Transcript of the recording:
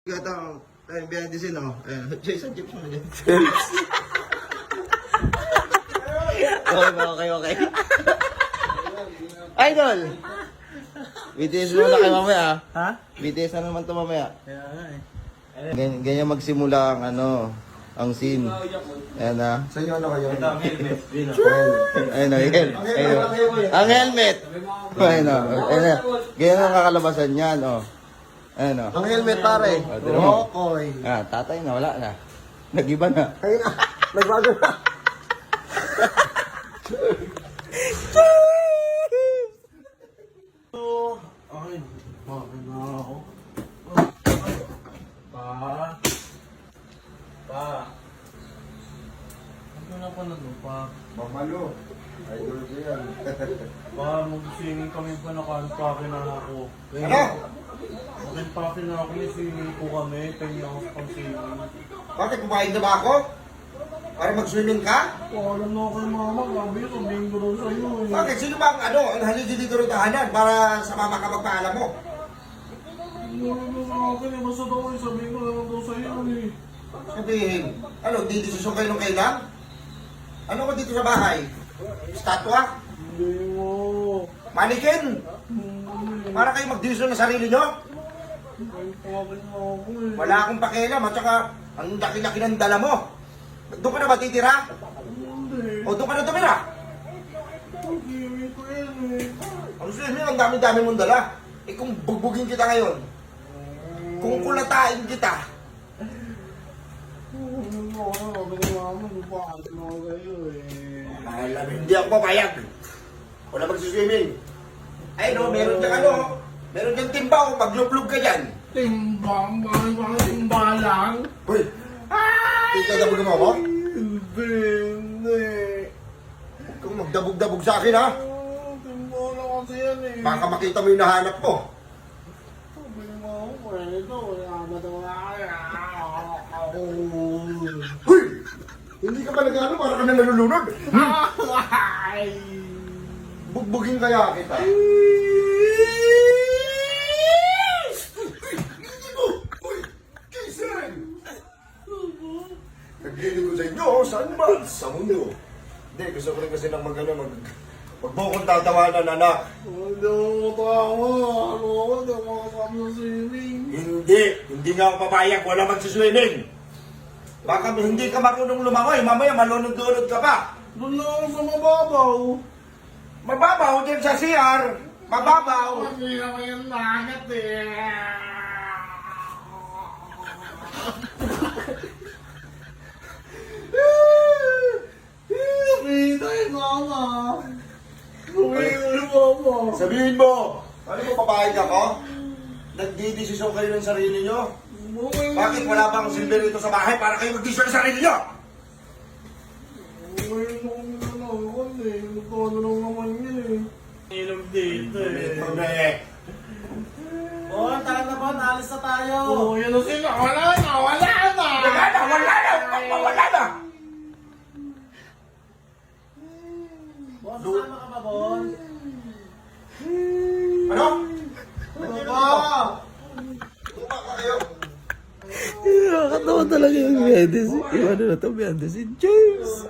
Gatang behind the scene, oh. Jason, jeep mo na dyan. Okay. Idol! BTS muna kayo mamaya, Ha? BTS na naman to mamaya. Kaya nga eh. Ganyan magsimula ang ang scene. Ayan na. Sa inyo ano kayo? Ito ang helmet. Ayun na, ang helmet. Ayun na. Ganyan ang kakalabasan yan, oh. Ayun na. Ang helmet pare. Okoy. Tatay na, wala na. Nag-iba na. Ayun na. Nagbago na. Ay, bakit na ako? Pa. Ano na pa na doon, pa? Mamalo. Idol ko yan. Pa, mag-singing kami pa naka-unpacking na ako. Ano? Naka-unpacking na ako, may singing po kami. Kanya ako pang singing. Bakit kumain na ba ako? Para mag-swimming ka? Alam na ako kay mama, gabi, sabihin ko daw sa'yo eh. Bakit? Sino ba ang haligi dito rin tahanan para sa mama ka magpaalam mo? Ano sa akin eh, basta daw eh, sabihin ko lang daw sa'yo eh. Sabihin, ano, di desisyon kayo nung kailan? Ano ko dito sa bahay? Statwa? Hindi mo. Mannequin? Para kayo mag-desisyon ng sarili nyo? Ay, pagin na ako eh. Wala akong pakialam at saka ang laki-laki ng dala mo. Doon ka na ba titira? Hindi. O doon ka na tumira? Pag-iwi ko yan eh. Ang swimming, ang dami-dami mong dala. Eh kung bugbugin kita ngayon, kung kulatain kita, hindi ako papayag. Wala magsiswimming. Ay no, meron dyan meron dyan timbaw, maglublog ka dyan. Timbang? Bakit timbalang? Uy, tigdadabog mo ako? Hindi. Huwag kang magdabog-dabog sa akin ha. Timbalang kasi yan eh. Baka makita mo yung nahanap mo. Sabi mo ako, pwede. Wala ba daw ako? Uy! Hindi ka ba nag-ano para ka na nalulunod? Ay! Bugbugin kaya kita. Uy! Jason! Naglilig ko sa inyo, saan ba? Sa mundo. Hindi, gusto ko rin kasi ng wag mo akong tatawanan, anak. Hindi ako matawa. Ano ako? Hindi ako makasama sa swimming. Hindi nga ako papayag, wala magsiswimming. Baka hindi ka marunong lumangoy, mamaya malunod-lunod ka pa. Doon lang ako sa mababaw. Mababaw din sa CR. Mababaw. Hindi naman yung lagat eh. Sabihin tayo, mama. Sabihin tayo, mama. Sabihin mo, ano mo papayag ako? Nagdidesisyon kayo ng sarili nyo? Bakit wala bang silver dito sa bahay para kayo mag-desisyon ng sarili nyo? Ngayon ako nilalawan eh. Nagkano lang naman yun eh. Ilog dito eh. Oh, tara na ba? Naalis na tayo. Oo, yan na sila. Wala na! Wala na! Bon, sasama ka ba, Bon? Ano? Baba! Tumak na kayo. Nakakatawa talaga yung behind the scene. Yung ano na to, behind the scene. Cheers!